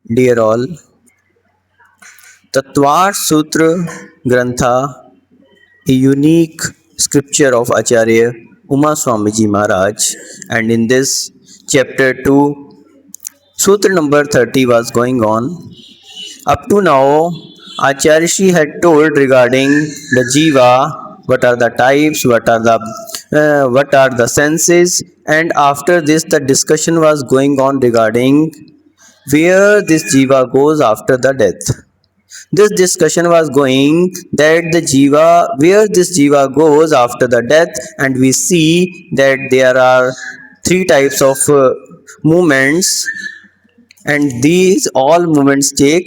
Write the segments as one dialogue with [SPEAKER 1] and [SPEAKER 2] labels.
[SPEAKER 1] Dear all, Tatvar Sutra Grantha, a unique scripture of Acharya Uma Swamiji Maharaj, and in this chapter 2, Sutra number 30 was going on. Up to now, Acharya Shri had told regarding the Jiva, what are the types, what are the senses, and after this the discussion was going on regarding where this Jiva goes after the death. This discussion was going that the Jiva, where this Jiva goes after the death, and we see that there are three types of movements, and these all movements take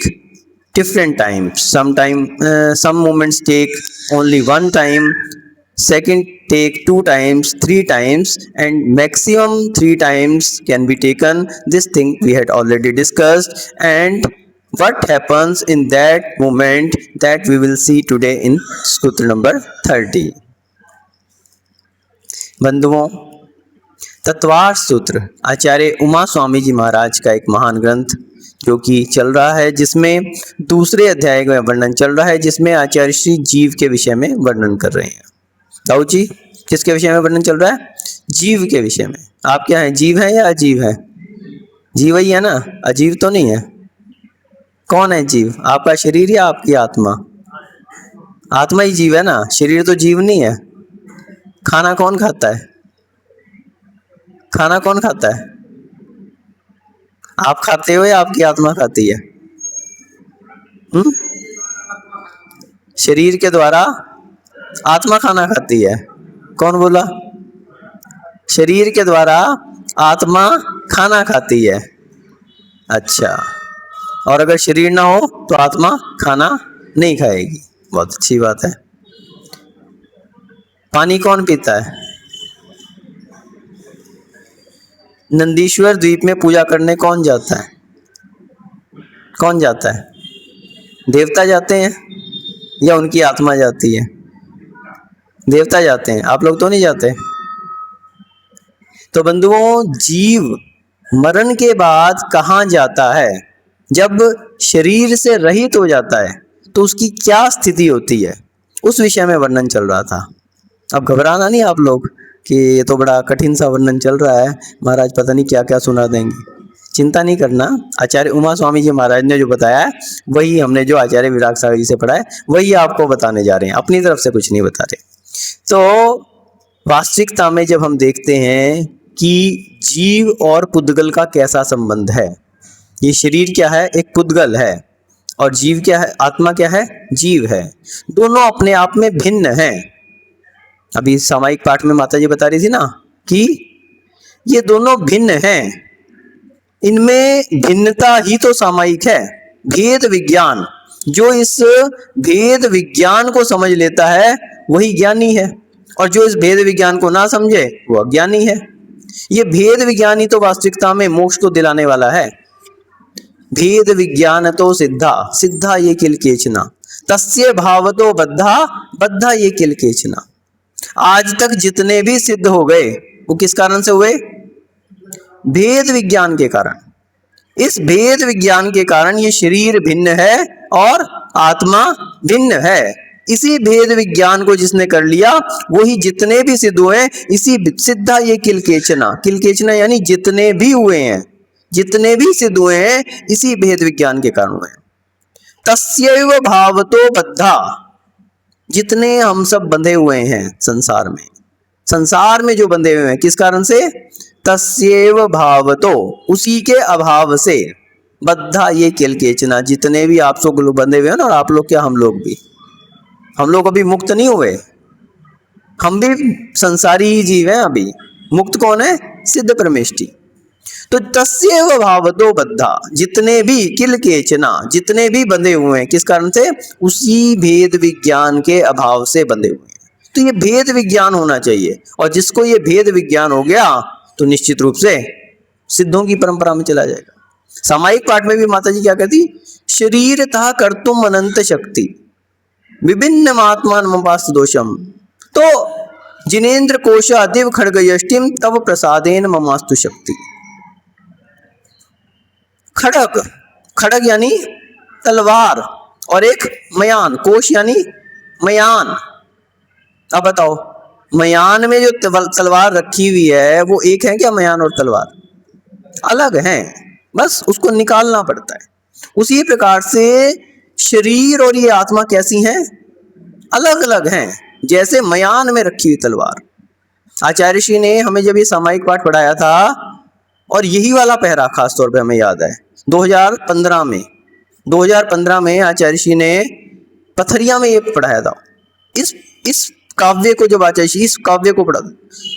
[SPEAKER 1] different times. Some movements take only one time, second take two times, three times, and maximum three times can be taken. This thing we had already discussed, and what happens in that moment, that we will see today in सूत्र number 30. बंधुओं, तत्वार सूत्र आचार्य उमा स्वामी जी महाराज का एक महान ग्रंथ जो कि चल रहा है, जिसमें दूसरे अध्याय में वर्णन चल रहा है, जिसमें आचार्य श्री जीव के विषय में वर्णन कर रहे हैं. दाऊ जी, किसके विषय में वर्णन चल रहा है? जीव के विषय में. आप क्या है, जीव है या अजीव है? जीव ही है ना, अजीव तो नहीं है. कौन है जीव? आपका शरीर या आपकी आत्मा? आत्मा ही जीव है ना, शरीर तो जीव नहीं है. खाना कौन खाता है? खाना कौन खाता है? आप खाते हो या आपकी आत्मा खाती है? शरीर के द्वारा आत्मा खाना खाती है. कौन बोला? शरीर के द्वारा आत्मा खाना खाती है. अच्छा, और अगर शरीर ना हो तो आत्मा खाना नहीं खाएगी. बहुत अच्छी बात है. पानी कौन पीता है? नंदीश्वर द्वीप में पूजा करने कौन जाता है? कौन जाता है? देवता जाते हैं या उनकी आत्मा जाती है? देवता जाते हैं. आप लोग तो नहीं जाते. तो बंधुओं, जीव मरण के बाद कहाँ जाता है? जब शरीर से रहित हो जाता है तो उसकी क्या स्थिति होती है, उस विषय में वर्णन चल रहा था. अब घबराना नहीं आप लोग कि ये तो बड़ा कठिन सा वर्णन चल रहा है, महाराज पता नहीं क्या क्या सुना देंगे. चिंता नहीं करना. आचार्य उमा स्वामी जी महाराज ने जो बताया है वही हमने, जो आचार्य विराग सागर जी से पढ़ा है वही आपको बताने जा रहे हैं. अपनी तरफ से कुछ नहीं बता रहे. तो वास्तविकता में जब हम देखते हैं कि जीव और पुद्गल का कैसा संबंध है, ये शरीर क्या है? एक पुद्गल है. और जीव क्या है? आत्मा क्या है? जीव है. दोनों अपने आप में भिन्न हैं. अभी सामायिक पाठ में माता जी बता रही थी ना कि ये दोनों भिन्न हैं. इनमें भिन्नता ही तो सामायिक है. भेद विज्ञान, जो इस भेद विज्ञान को समझ लेता है वही ज्ञानी है, और जो इस भेद विज्ञान को ना समझे वो अज्ञानी है. ये भेद विज्ञान ही तो वास्तविकता में मोक्ष को दिलाने वाला है. भेद विज्ञान तो सिद्धा, सिद्धा ये किल केचना, तस्य भावतो बद्धा, बद्धा ये किल केचना. आज तक जितने भी सिद्ध हो गए वो किस कारण से हुए? भेद विज्ञान के कारण. इस भेद विज्ञान के कारण ये शरीर भिन्न है और आत्मा भिन्न है. इसी भेद विज्ञान को जिसने कर लिया वही जितने भी सिद्ध हुए, इसी सिद्धा ये किल केचना, किल केचना यानी जितने भी हुए हैं, जितने भी सिद्ध हुए हैं इसी भेद विज्ञान के कारण हुए. तस्यैव भावतो बद्धा, जितने हम सब बंधे हुए हैं संसार में, संसार में जो बंधे हुए हैं किस कारण से? तस्यैव भावतो, उसी के अभाव से, बद्धा ये किल केचना, जितने भी आप सब लोग बंधे हुए हैं ना, और आप लोग क्या, हम लोग भी, हम लोग अभी मुक्त नहीं हुए. हम भी संसारी ही जीव हैं अभी. मुक्त कौन है? सिद्ध परमेष्टि. तो तस्यैव भावतो बद्धा, जितने भी किल केचना, जितने भी बंधे हुए हैं किस कारण से? उसी भेद विज्ञान के अभाव से बंधे हुए हैं. तो ये भेद विज्ञान होना चाहिए, और जिसको ये भेद विज्ञान हो गया तो निश्चित रूप से सिद्धों की परंपरा में चला जाएगा. सामायिक पाठ में भी माता जी क्या कहती? शरीर था कर्तुम अनंत शक्ति, विभिन्न महात्मान मपास्त दोषम, तो जिनेन्द्र कोश अदिव खड़ग यष्टिम तव प्रसादेन ममास्तु शक्ति. खड़ग खड़ग यानी तलवार, और एक मयान, कोश यानी मयान। अब बताओ, मयान में जो तलवार रखी हुई है वो एक है क्या? मयान और तलवार अलग हैं, बस उसको निकालना पड़ता है। उसी प्रकार से शरीर और ये आत्मा कैसी हैं? अलग अलग हैं, जैसे मयान में रखी हुई तलवार। आचार्य श्री ने हमें जब ये सामायिक पाठ पढ़ाया था, और यही वाला पहरा खास तौर पे हमें याद है 2015 में आचार्य श्री ने पथरिया में ये पढ़ाया था। इस काव्य को जब आचार्य श्री इस काव्य को पढ़ा,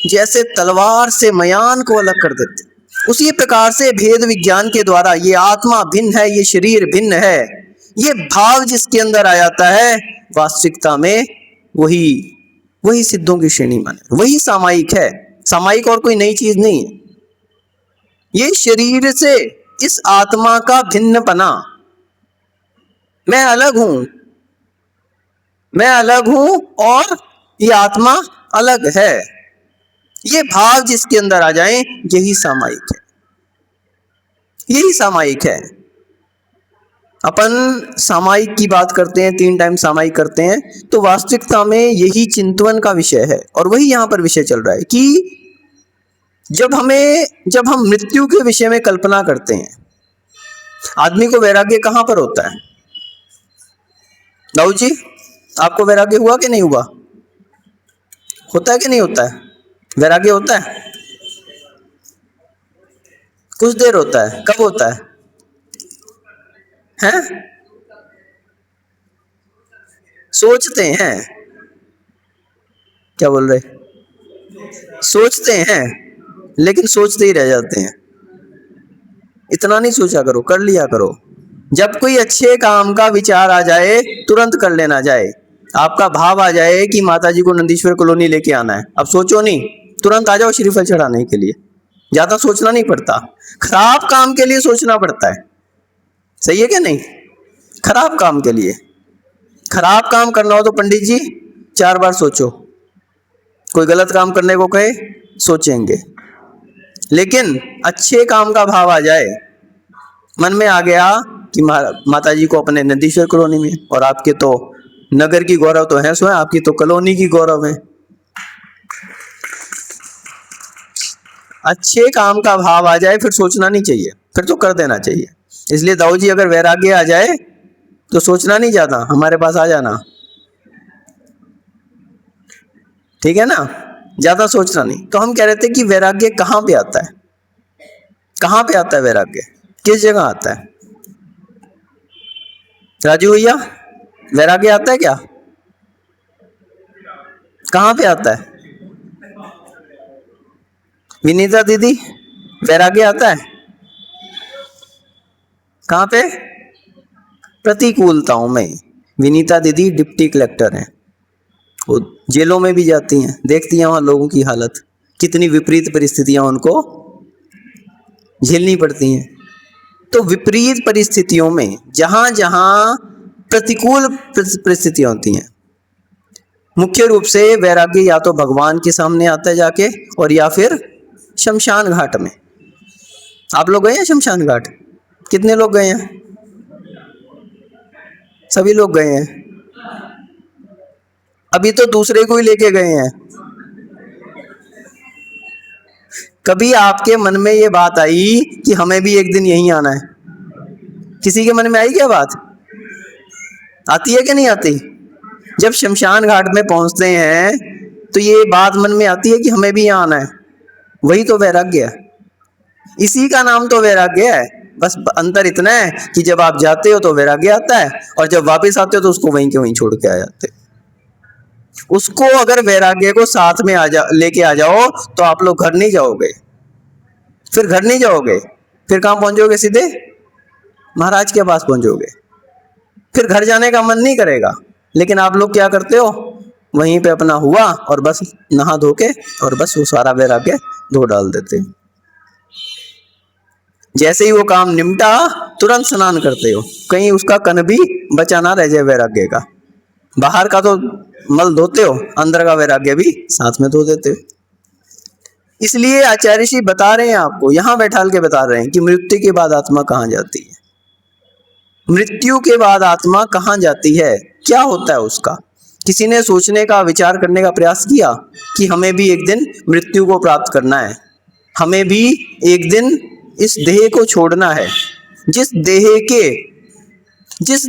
[SPEAKER 1] जैसे तलवार से मयान को अलग कर देते, उसी प्रकार से भेद विज्ञान के द्वारा ये आत्मा भिन्न है, ये शरीर भिन्न है, ये भाव जिसके अंदर आ जाता है, वास्तविकता में वही सिद्धों की श्रेणी माने, वही सामायिक है। सामायिक और कोई नई चीज नहीं है। ये शरीर से इस आत्मा का भिन्नपना, मैं अलग हूं और ये आत्मा अलग है, ये भाव जिसके अंदर आ जाए, यही सामायिक है। अपन सामायिक की बात करते हैं, 3 टाइम सामायिक करते हैं, तो वास्तविकता में यही चिंतन का विषय है। और वही यहां पर विषय चल रहा है कि जब हम मृत्यु के विषय में कल्पना करते हैं, आदमी को वैराग्य कहां पर होता है? दाऊ जी, आपको वैराग्य हुआ कि नहीं हुआ? होता है कि नहीं होता है? वैराग्य होता है? कुछ देर होता है। कब होता है? हैं? सोचते हैं। क्या बोल रहे? सोचते हैं, लेकिन सोचते ही रह जाते हैं। इतना नहीं सोचा करो, कर लिया करो। जब कोई अच्छे काम का विचार आ जाए, तुरंत कर लेना जाए। आपका भाव आ जाए कि माताजी को नंदीश्वर कॉलोनी लेके आना है, अब सोचो नहीं, तुरंत आ जाओ श्रीफल चढ़ाने के लिए। ज्यादा सोचना नहीं पड़ता। खराब काम के लिए सोचना पड़ता है, सही है क्या नहीं? खराब काम के लिए, खराब काम करना हो तो पंडित जी 4 बार सोचो। कोई गलत काम करने को कहे, सोचेंगे। लेकिन अच्छे काम का भाव आ जाए, मन में आ गया कि माताजी को अपने नंदीश्वर कॉलोनी में, और आपके तो नगर की गौरव तो है स्वयं, आपकी तो कॉलोनी की गौरव है। अच्छे काम का भाव आ जाए, फिर सोचना नहीं चाहिए, फिर तो कर देना चाहिए। इसलिए दाऊ जी, अगर वैराग्य आ जाए तो सोचना नहीं ज्यादा, हमारे पास आ जाना, ठीक है ना? ज्यादा सोचना नहीं। तो हम कह रहे थे कि वैराग्य कहां पे आता है? कहां पे आता है वैराग्य? किस जगह आता है? राजू भैया, वैराग्य आता है क्या? कहां पे आता है? विनीता दीदी, वैराग्य आता है कहां पे? प्रतिकूलताओं में। विनीता दीदी डिप्टी कलेक्टर हैं, वो जेलों में भी जाती हैं, देखती हैं वहां लोगों की हालत, कितनी विपरीत परिस्थितियां उनको झेलनी पड़ती हैं। तो विपरीत परिस्थितियों में, जहां जहां प्रतिकूल परिस्थितियां होती हैं, मुख्य रूप से वैराग्य या तो भगवान के सामने आता है जाके, और या फिर शमशान घाट में। आप लोग गए हैं शमशान घाट? कितने लोग गए हैं? सभी लोग गए हैं। अभी तो दूसरे को ही लेके गए हैं। कभी आपके मन में ये बात आई कि हमें भी एक दिन यहीं आना है? किसी के मन में आई क्या बात? आती है कि नहीं आती? जब शमशान घाट में पहुंचते हैं तो ये बात मन में आती है कि हमें भी यहाँ आना है। वही तो वैराग्य है, इसी का नाम तो वैराग्य है। बस अंतर इतना है कि जब आप जाते हो तो वैराग्य आता है, और जब वापस आते हो तो उसको वहीं के वहीं छोड़ के आ जाते। उसको अगर वैराग्य को साथ में लेके आ जाओ तो आप लोग घर नहीं जाओगे। फिर घर नहीं जाओगे, फिर कहाँ पहुंचोगे? सीधे महाराज के पास पहुंचोगे। फिर घर जाने का मन नहीं करेगा। लेकिन आप लोग क्या करते हो? वहीं पे अपना हुआ और बस नहा धो के और बस वो सारा वैराग्य धो डाल देते। जैसे ही वो काम निमटा तुरंत स्नान करते हो, कहीं उसका कण भी बचा ना रह जाए वैराग्य का। बाहर का तो मल धोते हो, अंदर का वैराग्य भी साथ में धो देते हो। इसलिए आचार्य श्री बता रहे हैं आपको, यहां बैठाल के बता रहे हैं कि मृत्यु के बाद आत्मा कहां जाती है। मृत्यु के बाद आत्मा कहाँ जाती है, क्या होता है उसका? किसी ने सोचने का, विचार करने का प्रयास किया कि हमें भी एक दिन मृत्यु को प्राप्त करना है, हमें भी एक दिन इस देह को छोड़ना है, जिस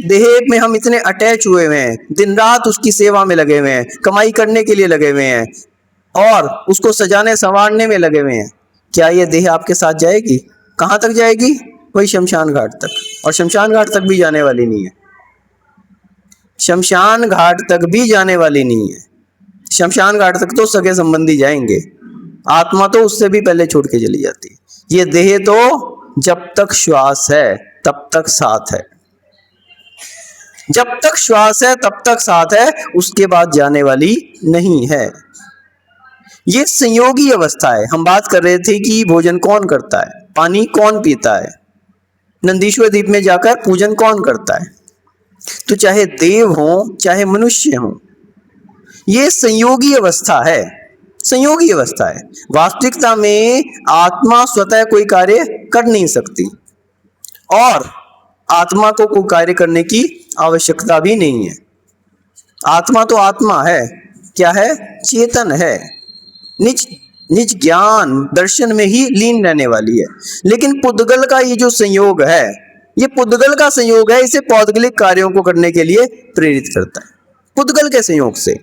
[SPEAKER 1] देह में हम इतने अटैच हुए हुए हैं, दिन रात उसकी सेवा में लगे हुए हैं, कमाई करने के लिए लगे हुए हैं और उसको सजाने संवारने में लगे हुए हैं, क्या ये देह आपके साथ जाएगी? कहाँ तक जाएगी? वही शमशान घाट तक। और शमशान घाट तक भी जाने वाली नहीं है, शमशान घाट तक भी जाने वाली नहीं है। शमशान घाट तक तो सगे संबंधी जाएंगे, आत्मा तो उससे भी पहले छोड़ के चली जाती है। ये देह तो जब तक श्वास है तब तक साथ है, जब तक श्वास है तब तक साथ है, उसके बाद जाने वाली नहीं है। ये संयोगी अवस्था है। हम बात कर रहे थे कि भोजन कौन करता है, पानी कौन पीता है, नंदीश्वर द्वीप में जाकर पूजन कौन करता है? तो चाहे देव हो चाहे मनुष्य हो, ये संयोगी अवस्था है, संयोगी अवस्था है। वास्तविकता में आत्मा स्वतः कोई कार्य कर नहीं सकती और आत्मा को कोई कार्य करने की आवश्यकता भी नहीं है। आत्मा तो आत्मा है, क्या है? चेतन है, निज निज ज्ञान दर्शन में ही लीन रहने वाली है। लेकिन पुद्गल का ये जो संयोग है, ये पुद्गल का संयोग है, इसे पौद्गलिक कार्यों को करने के लिए प्रेरित करता है। पुद्गल के संयोग से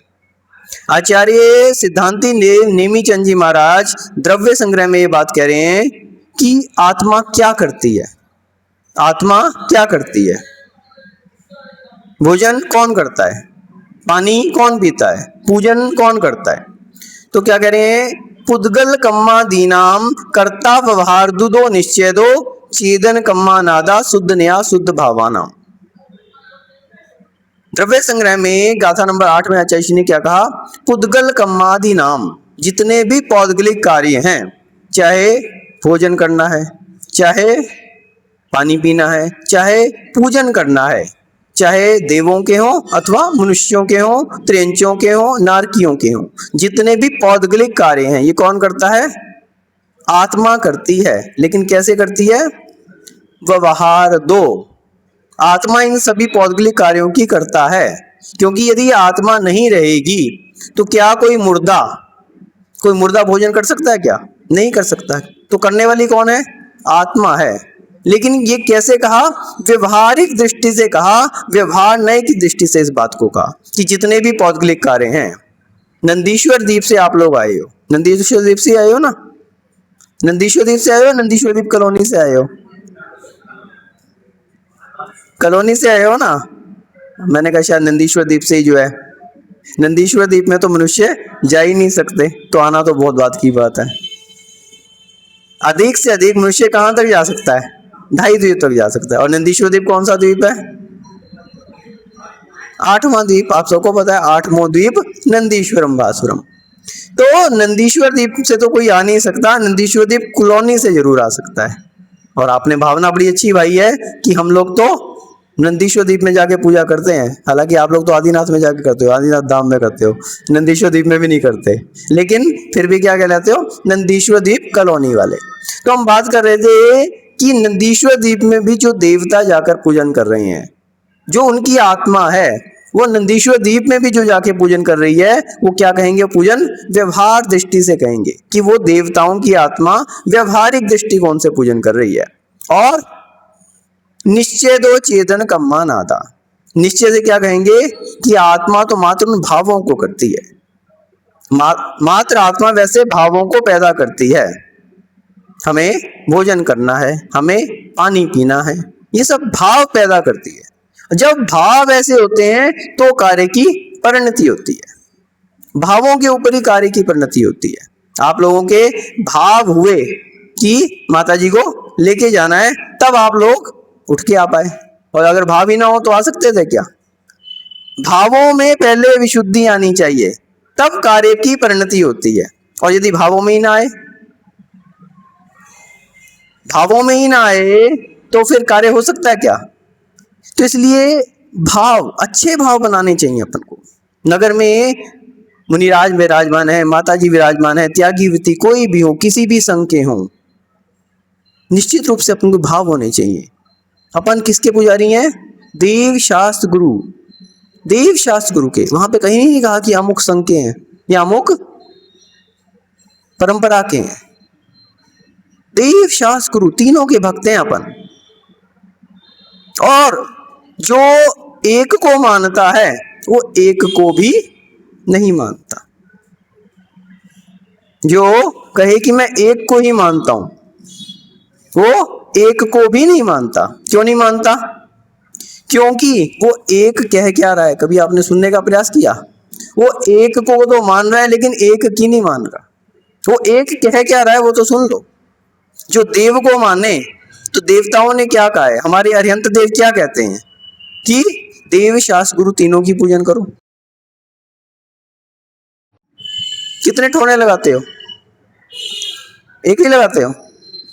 [SPEAKER 1] आचार्य सिद्धांति नेमीचंद जी महाराज द्रव्य संग्रह में ये बात कह रहे हैं कि आत्मा क्या करती है, आत्मा क्या करती है? भोजन कौन करता है, पानी कौन पीता है, पूजन कौन करता है? तो क्या कह रहे हैं? पुद्गल कम्मा दीनाम कर्ता व्यवहार दुदो निश्चेदो चेदन कम्मा नादा शुद्ध न्या शुद्ध भावानाम। द्रव्य संग्रह में गाथा नंबर 8 में आचार्य जी ने क्या कहा? पुद्गल कम्मादि नाम, जितने भी पौद्गलिक कार्य हैं, चाहे भोजन करना है, चाहे पानी पीना है, चाहे पूजन करना है, चाहे देवों के हों अथवा मनुष्यों के हों, त्रियंचों के हों, नारकियों के हों, जितने भी पौद्गलिक कार्य हैं ये कौन करता है? आत्मा करती है। लेकिन कैसे करती है? व्यवहार दो, आत्मा इन सभी पौद्गलिक कार्यों की करता है। क्योंकि यदि आत्मा नहीं रहेगी तो क्या कोई मुर्दा भोजन कर सकता है? क्या नहीं कर सकता। तो करने वाली कौन है? आत्मा है। लेकिन ये कैसे कहा? व्यवहारिक दृष्टि से कहा, व्यवहार नय की दृष्टि से इस बात को कहा कि जितने भी पौद्गलिक कार्य हैं। नंदीश्वर द्वीप से आप लोग आए हो, नंदीश्वर द्वीप से आए हो ना? नंदीश्वर द्वीप से आए हो, नंदीश्वर द्वीप कॉलोनी से आए हो? कॉलोनी से आए हो ना? मैंने कहा शायद नंदीश्वर द्वीप से ही जो है, नंदीश्वर द्वीप में तो मनुष्य जा ही नहीं सकते, तो आना तो बहुत बात की बात है। अधिक से अधिक मनुष्य कहाँ तक जा सकता है? 2.5 द्वीप तक जा सकता है। और नंदीश्वर द्वीप कौन सा द्वीप है? 8वां द्वीप, आप सबको पता है 8वां द्वीप नंदीश्वरम भासुरम। तो नंदीश्वर द्वीप से तो कोई आ नहीं सकता, नंदीश्वर द्वीप कॉलोनी से जरूर आ सकता है। और आपने भावना बड़ी अच्छी भाई है कि हम लोग तो नंदीश्वर द्वीप में जाके पूजा करते हैं। हालांकि आप लोग तो आदिनाथ में जाके करते हो, आदिनाथ धाम में करते हो, नंदीश्वर द्वीप में भी नहीं करते, लेकिन फिर भी क्या कहलाते हो? नंदीश्वर द्वीप कॉलोनी वाले। तो हम बात कर रहे थे कि नंदीश्वर द्वीप में भी जो देवता जाकर पूजन कर रहे हैं, जो उनकी आत्मा है, वो नंदीश्वर द्वीप में भी जो जाके पूजन कर रही है, वो क्या कहेंगे? पूजन व्यवहार दृष्टि से कहेंगे कि वो देवताओं की आत्मा व्यवहारिक दृष्टिकोण से पूजन कर रही है। और निश्चय दो चेतन कम्मा नादा, निश्चय से क्या कहेंगे? कि आत्मा तो मात्र उन भावों को करती है, मात्र आत्मा वैसे भावों को पैदा करती है। हमें भोजन करना है, हमें पानी पीना है, ये सब भाव पैदा करती है। जब भाव ऐसे होते हैं तो कार्य की परिणति होती है, भावों के ऊपर ही कार्य की परिणति होती है। आप लोगों के भाव हुए कि माताजी को लेके जाना है, तब आप लोग उठ के आ पाए। और अगर भाव ही ना हो तो आ सकते थे क्या? भावों में पहले विशुद्धि आनी चाहिए, तब कार्य की परिणति होती है। और यदि भावों में ही ना आए, भावों में ही ना आए तो फिर कार्य हो सकता है क्या? तो इसलिए भाव, अच्छे भाव बनाने चाहिए अपन को। नगर में मुनिराज विराजमान है, माताजी विराजमान है, त्यागी वृत्ति कोई भी हो, किसी भी संघ के हों, निश्चित रूप से अपन को भाव होने चाहिए। अपन किसके पुजारी हैं? देव शास्त्र गुरु, देव शास्त्र गुरु के, वहां पे कहीं नहीं कहा कि अमुक संघ के हैं या अमुक परंपरा के हैं। देव शास्त्र गुरु तीनों के भक्त हैं अपन। और जो एक को मानता है वो एक को भी नहीं मानता। जो कहे कि मैं एक को ही मानता हूं वो एक को भी नहीं मानता। क्यों नहीं मानता? क्योंकि वो एक कह क्या रहा है, कभी आपने सुनने का प्रयास किया? वो एक को तो मान रहा है लेकिन एक की नहीं मान रहा। वो एक कह क्या रहा है वो तो सुन लो। जो देव को माने, तो देवताओं ने क्या कहा है, हमारे अरिहंत देव क्या कहते हैं कि देव शास्त्र गुरु तीनों की पूजन करो। कितने ठोने लगाते हो? एक ही लगाते हो?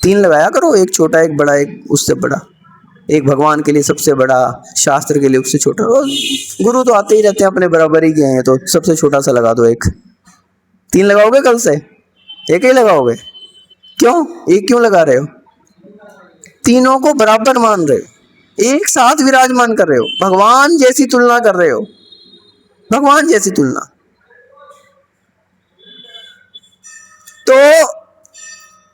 [SPEAKER 1] तीन लगाया करो, एक छोटा एक बड़ा एक उससे बड़ा, एक भगवान के लिए सबसे बड़ा, शास्त्र के लिए उससे छोटा। और गुरु तो आते ही रहते हैं, अपने बराबर ही गए हैं, तो सबसे छोटा सा लगा दो एक। तीन लगाओगे कल से? एक ही लगाओगे? क्यों? एक क्यों लगा रहे हो? तीनों को बराबर मान रहे हो, एक साथ विराजमान कर रहे हो, भगवान जैसी तुलना कर रहे हो, भगवान जैसी तुलना। तो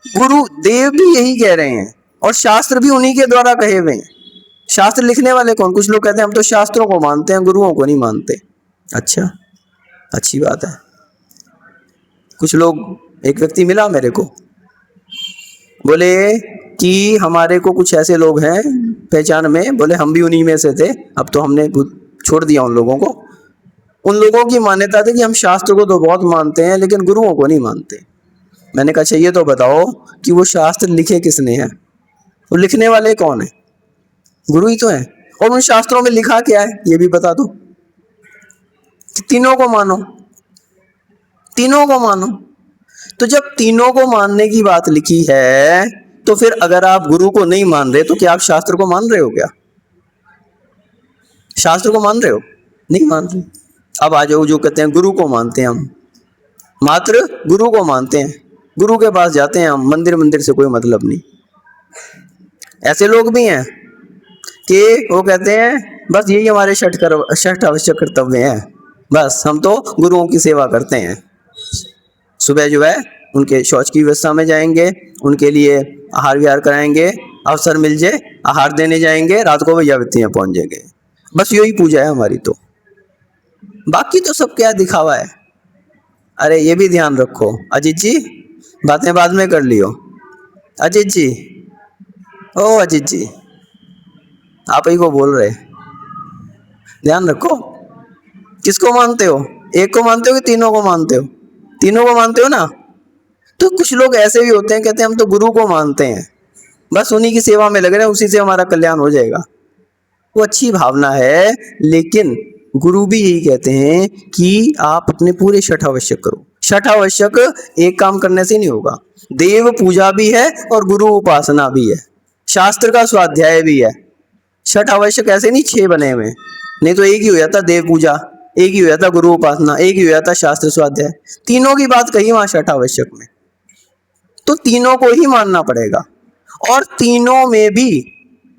[SPEAKER 1] गुरु देव भी यही कह रहे हैं और शास्त्र भी उन्हीं के द्वारा कहे हुए हैं। शास्त्र लिखने वाले कौन? कुछ लोग कहते हैं हम तो शास्त्रों को मानते हैं, गुरुओं को नहीं मानते। अच्छा, अच्छी बात है। कुछ लोग, एक व्यक्ति मिला मेरे को, बोले कि हमारे को कुछ ऐसे लोग हैं पहचान में, बोले हम भी उन्हीं में से थे, अब तो हमने छोड़ दिया उन लोगों को। उन लोगों की मान्यता थी कि हम शास्त्र को तो बहुत मानते हैं लेकिन गुरुओं को नहीं मानते। मैंने कहा ये तो बताओ कि वो शास्त्र लिखे किसने हैं? वो लिखने वाले कौन है? गुरु ही तो है। और उन शास्त्रों में लिखा क्या है ये भी बता दो। कि तीनों को मानो, तीनों को मानो। तो जब तीनों को मानने की बात लिखी है तो फिर अगर आप गुरु को नहीं मान रहे तो क्या आप शास्त्र को मान रहे हो? क्या शास्त्र को मान रहे हो? नहीं मान रहे। अब आ जाओ जो कहते हैं गुरु को मानते हैं हम, मात्र गुरु को मानते हैं, गुरु के पास जाते हैं हम, मंदिर मंदिर से कोई मतलब नहीं। ऐसे लोग भी हैं कि वो कहते हैं बस यही हमारे षठ आवश्यक कर्तव्य हैं, बस हम तो गुरुओं की सेवा करते हैं। सुबह जो है उनके शौच की व्यवस्था में जाएंगे, उनके लिए आहार विहार कराएंगे, अवसर मिल जाए आहार देने जाएंगे, रात को वैयावृत्ति में पहुंच जाएंगे। बस यही पूजा है हमारी। तो बाकी तो सब क्या दिखावा है। अरे ये भी ध्यान रखो अजीत जी, बातें बाद में कर लियो। अजीत जी, ओ अजीत जी, आप ही को बोल रहे, ध्यान रखो। किसको मानते हो? एक को मानते हो कि तीनों को मानते हो? तीनों को मानते हो ना। तो कुछ लोग ऐसे भी होते हैं, कहते हैं हम तो गुरु को मानते हैं, बस उन्हीं की सेवा में लग रहे हैं, उसी से हमारा कल्याण हो जाएगा। वो अच्छी भावना है, लेकिन गुरु भी यही कहते हैं कि आप अपने पूरे षठ आवश्यक करो। षठ आवश्यक एक काम करने से नहीं होगा। देव पूजा भी है और गुरु उपासना भी है, शास्त्र का स्वाध्याय भी है। षठ आवश्यक ऐसे नहीं 6 बने हुए, नहीं तो एक ही हो जाता देव पूजा, एक ही हो जाता गुरु उपासना, एक ही हो जाता शास्त्र स्वाध्याय। तीनों की बात कही वहां षठ आवश्यक में। तो तीनों को ही मानना पड़ेगा और तीनों में भी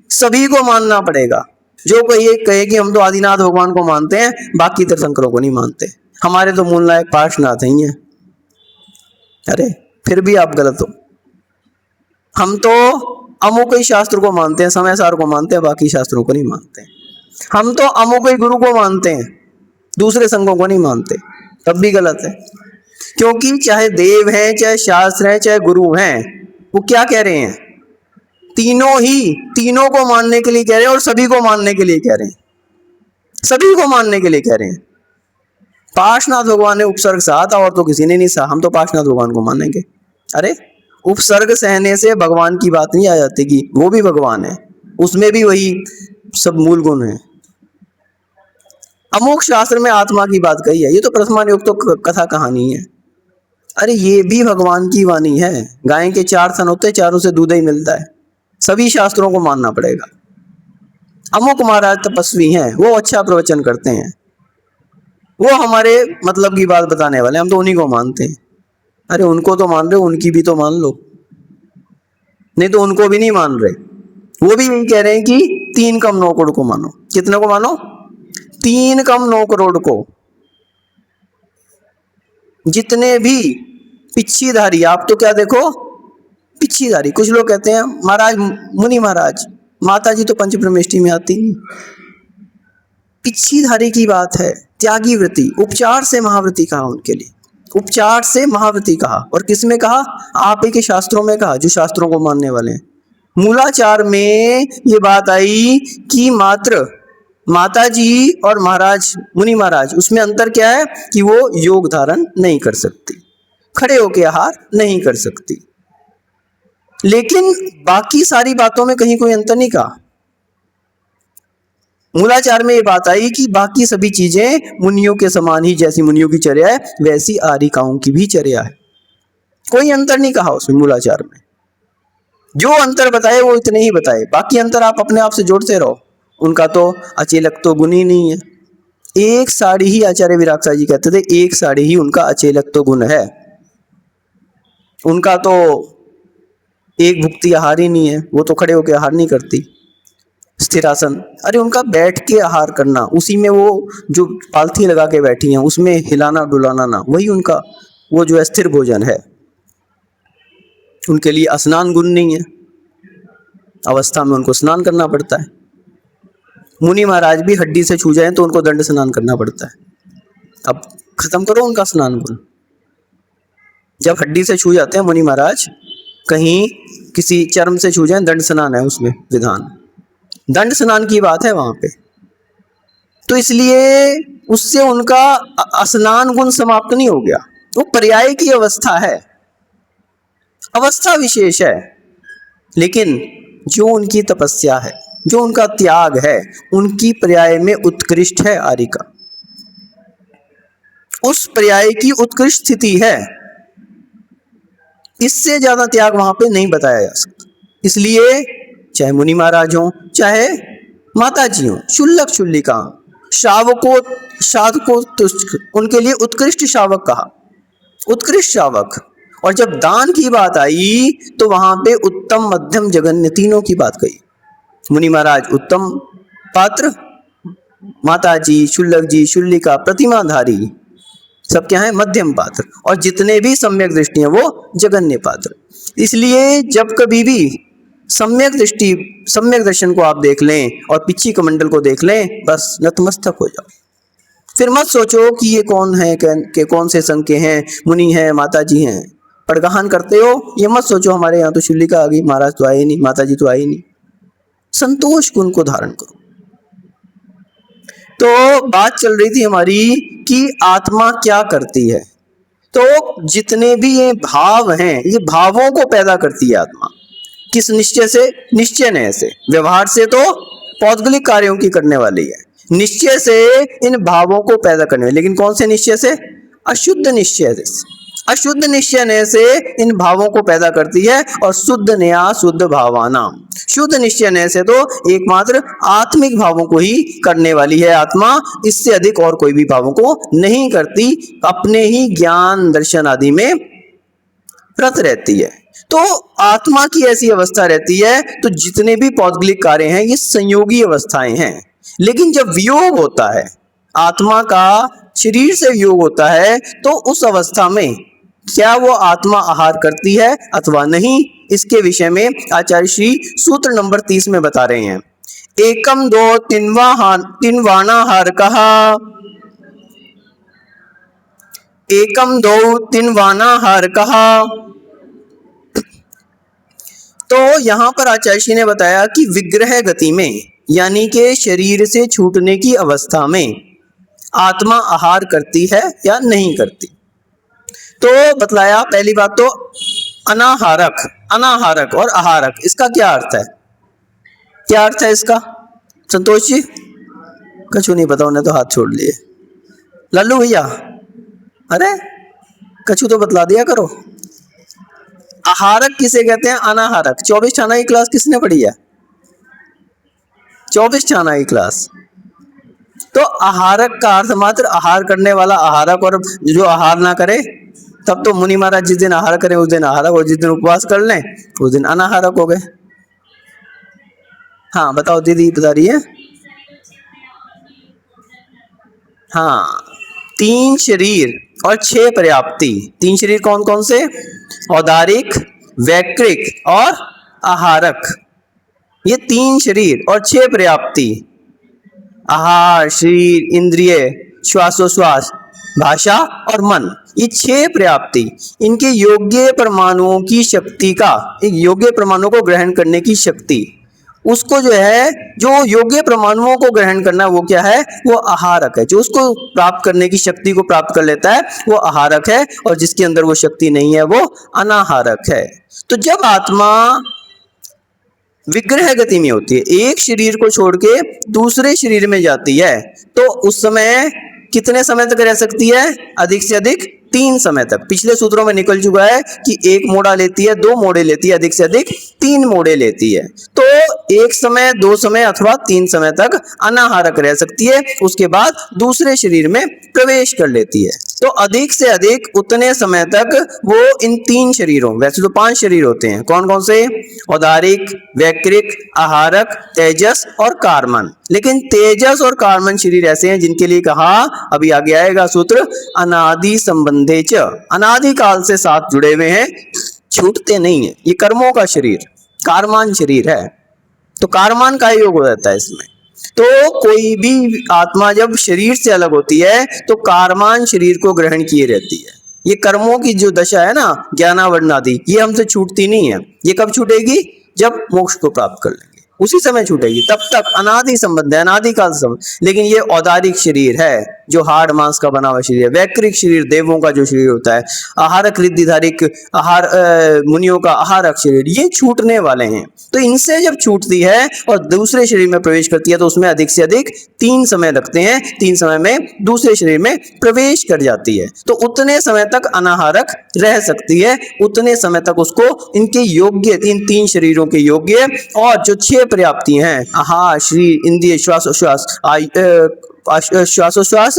[SPEAKER 1] सभी को मानना पड़ेगा। जो कोई कहे कि हम तो आदिनाथ भगवान को मानते हैं, बाकी तीर्थंकरों को नहीं मानते, हमारे तो मूल नायक पार्श्वनाथ ही हैं। अरे फिर भी आप गलत हो। हम तो अमुक ही शास्त्र को मानते हैं, समय सार को मानते हैं, बाकी शास्त्रों को नहीं मानते। हम तो अमुक ही गुरु को मानते हैं, दूसरे संघों को नहीं मानते, तब भी गलत है। क्योंकि चाहे देव हैं, चाहे शास्त्र हैं, चाहे गुरु हैं, वो क्या कह रहे हैं? तीनों ही, तीनों को मानने के लिए कह रहे हैं और सभी को मानने के लिए कह रहे हैं, सभी को मानने के लिए कह रहे हैं। पार्श्वनाथ भगवान ने उपसर्ग सहा था और तो किसी ने नहीं सहा, हम तो पार्श्वनाथ भगवान को मानेंगे। अरे उपसर्ग सहने से भगवान की बात नहीं आ जाती कि वो भी भगवान है, उसमें भी वही सब मूल गुण है। अमोक्ष शास्त्र में आत्मा की बात कही है, ये तो प्रथमा योग तो कथा कहानी है। अरे ये भी भगवान की वाणी है। गाय के 4 थन होते हैं, चारों से दूध ही मिलता है। सभी शास्त्रों को मानना पड़ेगा। अमुक महाराज तपस्वी हैं, वो अच्छा प्रवचन करते हैं, वो हमारे मतलब की बात बताने वाले, हम तो उन्हीं को मानते हैं। अरे उनको तो मान रहे हो, उनकी भी तो मान लो, नहीं तो उनको भी नहीं मान रहे। वो भी यही कह रहे हैं कि 3 कम 9 करोड़ को मानो। कितने को मानो? 3 कम 9 करोड़ को। जितने भी पिच्छीधारी, आप तो क्या देखो पिच्छीधारी, कुछ लोग कहते हैं महाराज मुनि महाराज, माता जी तो पंचब्रह्मेष्टि में आती नहीं। पिच्छीधारी की बात है, त्यागी व्रती, उपचार से महाव्रती कहा उनके लिए, उपचार से महाव्रती कहा। और किस में कहा? आप ही के शास्त्रों में कहा, जो शास्त्रों को मानने वाले हैं। मूलाचार में ये बात आई कि मात्र माता जी और महाराज मुनि महाराज, उसमें अंतर क्या है कि वो योग धारण नहीं कर सकती, खड़े होकर आहार नहीं कर सकती। लेकिन बाकी सारी बातों में कहीं कोई अंतर नहीं कहा। मूलाचार में ये बात आई कि बाकी सभी चीजें मुनियों के समान ही, जैसी मुनियों की चर्या है वैसी आरिकाओं की भी चर्या है। कोई अंतर नहीं कहा उसमें मूलाचार में। जो अंतर बताए वो इतने ही बताए, बाकी अंतर आप अपने आप से जोड़ते रहो। उनका तो अचेलक तो गुण ही नहीं है। एक साड़ी ही, आचार्य विरागसा जी कहते थे, एक साड़ी ही उनका अचेलक तो गुण है। उनका तो एक भुक्ति आहार ही नहीं है, वो तो खड़े होकर आहार नहीं करती। स्थिरासन, अरे उनका बैठ के आहार करना, उसी में वो जो पालथी लगा के बैठी हैं उसमें हिलाना डुलाना ना, वही उनका वो जो है स्थिर भोजन है। उनके लिए स्नान गुण नहीं है, अवस्था में उनको स्नान करना पड़ता है। मुनि महाराज भी हड्डी से छू जाए तो उनको दंड स्नान करना पड़ता है। अब खत्म करो उनका स्नान गुण। जब हड्डी से छू जाते हैं मुनि महाराज, कहीं किसी चर्म से छू जाए, दंड स्नान है उसमें विधान, दंड स्नान की बात है वहां पे। तो इसलिए उससे उनका स्नान गुण समाप्त नहीं हो गया, वो पर्याय की अवस्था है, अवस्था विशेष है। लेकिन जो उनकी तपस्या है, जो उनका त्याग है, उनकी पर्याय में उत्कृष्ट है आरिका, उस पर्याय की उत्कृष्ट स्थिति है। इससे ज्यादा त्याग वहां पे नहीं बताया जा सकता। इसलिए चाहे मुनि महाराज हो, चाहे माता जी हो, शुल्लक शुल्लिका, शावकों साधकों, तुष्ट, उनके लिए उत्कृष्ट शावक कहा, उत्कृष्ट शावक। और जब दान की बात आई तो वहां पे उत्तम मध्यम जघन्य तीनों की बात कही। मुनि महाराज उत्तम पात्र, माता जी, शुल्लक जी, शुल्लिका, प्रतिमाधारी, सब क्या है? मध्यम पात्र। और जितने भी सम्यक दृष्टि हैं वो जघन्य पात्र। इसलिए जब कभी भी सम्यक दृष्टि, सम्यक दर्शन को आप देख लें और पिछी कमंडल को देख लें, बस नतमस्तक हो जाओ। फिर मत सोचो कि ये कौन है, के कौन से संघ के हैं, मुनि हैं, माता जी हैं, पड़गहान करते हो। ये मत सोचो हमारे यहाँ तो शुल्लिका आ गई, महाराज तो आए नहीं, माता जी तो आई नहीं। संतोष गुण को धारण करो। तो बात चल रही थी हमारी कि आत्मा क्या करती है। तो जितने भी ये भाव हैं, ये भावों को पैदा करती है आत्मा। किस निश्चय से? निश्चय नय से। व्यवहार से तो पौद्गलिक कार्यों की करने वाली है, निश्चय से इन भावों को पैदा करने वाली। लेकिन कौन से निश्चय से? अशुद्ध निश्चय से। अशुद्ध निश्चय नय से इन भावों को पैदा करती है, और शुद्ध नया शुद्ध भावाना, शुद्ध निश्चय नय से तो एकमात्र आत्मिक भावों को ही करने वाली है आत्मा। इससे अधिक और कोई भी भावों को नहीं करती, अपने ही ज्ञान दर्शन आदि में रत रहती है। तो आत्मा की ऐसी अवस्था रहती है। तो जितने भी पौद्गलिक कार्य हैं ये संयोगी अवस्थाएं हैं। लेकिन जब वियोग होता है, आत्मा का शरीर से वियोग होता है, तो उस अवस्था में क्या वो आत्मा आहार करती है अथवा नहीं, इसके विषय में आचार्य श्री सूत्र नंबर 30 में बता रहे हैं। एकम दो तिनवानाहार कहा, एकम दो तिनवानाहार कहा। तो यहां पर आचार्य श्री ने बताया कि विग्रह गति में, यानी कि शरीर से छूटने की अवस्था में आत्मा आहार करती है या नहीं करती। तो बतलाया, पहली बात तो अनाहारक, अनाहारक और आहारक, इसका क्या अर्थ है? क्या अर्थ है इसका? संतोष जी कछु नहीं पता, उन्हें तो हाथ छोड़ लिए। लल्लू भैया, अरे कछु तो बतला दिया करो। आहारक किसे कहते हैं? अनाहारक। 24 छाना की क्लास किसने पढ़ी है? 24 छाना की क्लास। तो आहारक का अर्थ मात्र आहार करने वाला आहारक, और जो आहार ना करे, तब तो मुनि महाराज जिस दिन आहार करें उस दिन आहारक, और जिस दिन उपवास कर लें उस दिन अनाहारक हो गए। हाँ बताओ, दीदी बता रही है। हाँ, 3 शरीर और 6 पर्याप्ति। 3 शरीर कौन कौन से? औदारिक, वैक्रिक और आहारक। ये 3 शरीर और 6 पर्याप्ति, आहार, शरीर, इंद्रिय, श्वासोश्वास, भाषा और मन, ये 6 पर्याप्ति, इनके योग्य परमाणुओं की शक्ति का, एक योग्य परमाणु को ग्रहण करने की शक्ति, उसको जो है, जो योग्य परमाणुओं को ग्रहण करना, वो क्या है? वो आहारक है। जो उसको प्राप्त करने की शक्ति को प्राप्त कर लेता है वो आहारक है, और जिसके अंदर वो शक्ति नहीं है वो अनाहारक है। तो जब आत्मा विग्रह गति में होती है, एक शरीर को छोड़ के दूसरे शरीर में जाती है, तो उस समय कितने समय तक रह सकती है? अधिक से अधिक 3 समय तक। पिछले सूत्रों में निकल चुका है कि 1 मोड़ा लेती है, 2 मोड़े लेती है, अधिक से अधिक 3 मोड़े लेती है। तो 1 समय, 2 समय अथवा 3 समय तक अनाहारक रह सकती है, उसके बाद दूसरे शरीर में प्रवेश कर लेती है। तो अधिक से अधिक उतने समय तक वो इन 3 शरीरों, वैसे तो 5 शरीर होते हैं, कौन कौन से? औदारिक, वैक्रिक, आहारक, तेजस और कारमन। लेकिन तेजस और कारमन शरीर ऐसे हैं जिनके लिए कहा, अभी आगे आएगा सूत्र, अनादि संबंधे च, अनादि काल से साथ जुड़े हुए हैं, छूटते नहीं है। ये कर्मों का शरीर कारमान शरीर है, तो कारमान का योग हो जाता है इसमें। तो कोई भी आत्मा जब शरीर से अलग होती है तो कारमान शरीर को ग्रहण किए रहती है। ये कर्मों की जो दशा है ना, ज्ञानावरणादि, ये हमसे छूटती नहीं है। ये कब छूटेगी? जब मोक्ष को प्राप्त कर लेंगे, उसी समय छूटेगी। तब तक अनादि संबंध है, अनादि काल संबंध। लेकिन ये औदारिक शरीर है जो हाड़ मांस का बना हुआ शरीर है। वैक्रिक शरीर देवों का जो शरीर होता है, आहारक रिद्धिधारिक आहार मुनियों का आहारक शरीर, ये छूटने वाले हैं। तो इनसे जब छूटती है और दूसरे शरीर में प्रवेश करती है तो उसमें अधिक से अधिक 3 समय लगते हैं। 3 समय में दूसरे शरीर में प्रवेश कर जाती है। तो उतने समय तक अनाहारक रह सकती है, उतने समय तक उसको इनके योग्य, इन 3 शरीरों के योग्य और जो 6 पर्याप्ति हैं, आहार, शरीर, इंद्रिय, श्वासोश्वास, श्वासोश्वास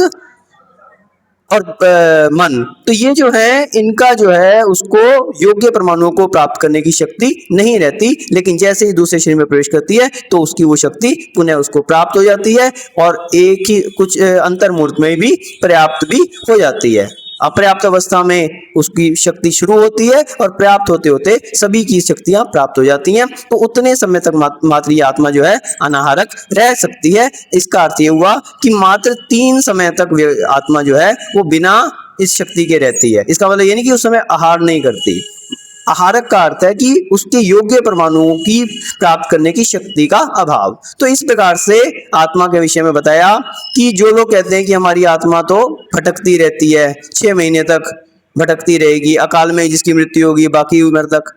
[SPEAKER 1] और मन, तो ये जो है, इनका जो है उसको योग्य परमाणुओं को प्राप्त करने की शक्ति नहीं रहती। लेकिन जैसे ही दूसरे शरीर में प्रवेश करती है तो उसकी वो शक्ति पुनः उसको प्राप्त हो जाती है, और एक ही कुछ अंतर्मुहूर्त में भी पर्याप्त भी हो जाती है। अपर्याप्त अवस्था में उसकी शक्ति शुरू होती है और पर्याप्त होते होते सभी की शक्तियां प्राप्त हो जाती हैं। तो उतने समय तक मात्र ये आत्मा जो है अनाहारक रह सकती है। इसका अर्थ ये हुआ कि मात्र 3 समय तक आत्मा जो है वो बिना इस शक्ति के रहती है। इसका मतलब ये नहीं कि उस समय आहार नहीं करती। आहारक का अर्थ है कि उसके योग्य परमाणुओं की प्राप्त करने की शक्ति का अभाव। तो इस प्रकार से आत्मा के विषय में बताया कि जो लोग कहते हैं कि हमारी आत्मा तो भटकती रहती है, 6 महीने तक भटकती रहेगी, अकाल में जिसकी मृत्यु होगी बाकी उम्र तक,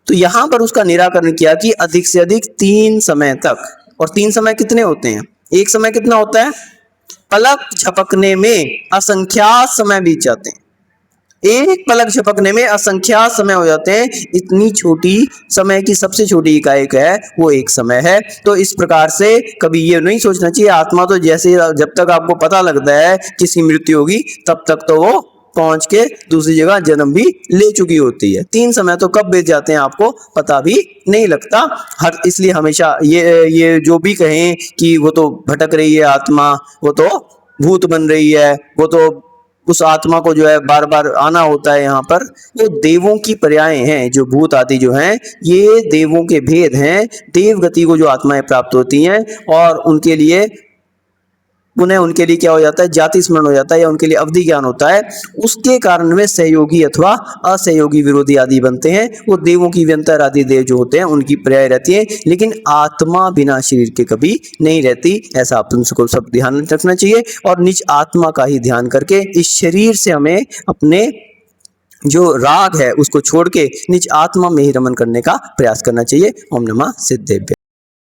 [SPEAKER 1] तो यहाँ पर उसका निराकरण किया कि अधिक से अधिक 3 समय तक। और 3 समय कितने होते हैं? एक समय कितना होता है? पलक झपकने में असंख्यात समय बीत जाते हैं। एक पलक झपकने में असंख्यात समय हो जाते हैं। इतनी छोटी समय की सबसे छोटी इकाई है वो एक समय है। तो इस प्रकार से कभी ये नहीं सोचना चाहिए आत्मा तो जैसे, जब तक आपको पता लगता है किसकी मृत्यु होगी तब तक तो वो पहुंच के दूसरी जगह जन्म भी ले चुकी होती है। 3 समय तो कब बीत जाते हैं आपको पता भी नहीं लगता। इसलिए हमेशा ये जो भी कहें कि वो तो भटक रही है आत्मा, वो तो भूत बन रही है, वो तो उस आत्मा को जो है बार बार आना होता है यहाँ पर, वो देवों की पर्याय हैं। जो भूत आदि जो हैं ये देवों के भेद हैं। देव गति को जो आत्माएं प्राप्त होती हैं और उनके लिए पुनः उनके लिए क्या हो जाता है? जाति स्मरण हो जाता है, या उनके लिए अवधि ज्ञान होता है। उसके कारण वे सहयोगी अथवा असहयोगी विरोधी आदि बनते हैं। वो देवों की व्यंतर आदि देव जो होते हैं उनकी पर्याय रहती है। लेकिन आत्मा बिना शरीर के कभी नहीं रहती, ऐसा अपन को सब ध्यान रखना चाहिए। और निज आत्मा का ही ध्यान करके इस शरीर से हमें अपने जो राग है उसको छोड़ के निज आत्मा में ही रमन करने का प्रयास करना चाहिए। ओम नमः सिद्धेभ्य।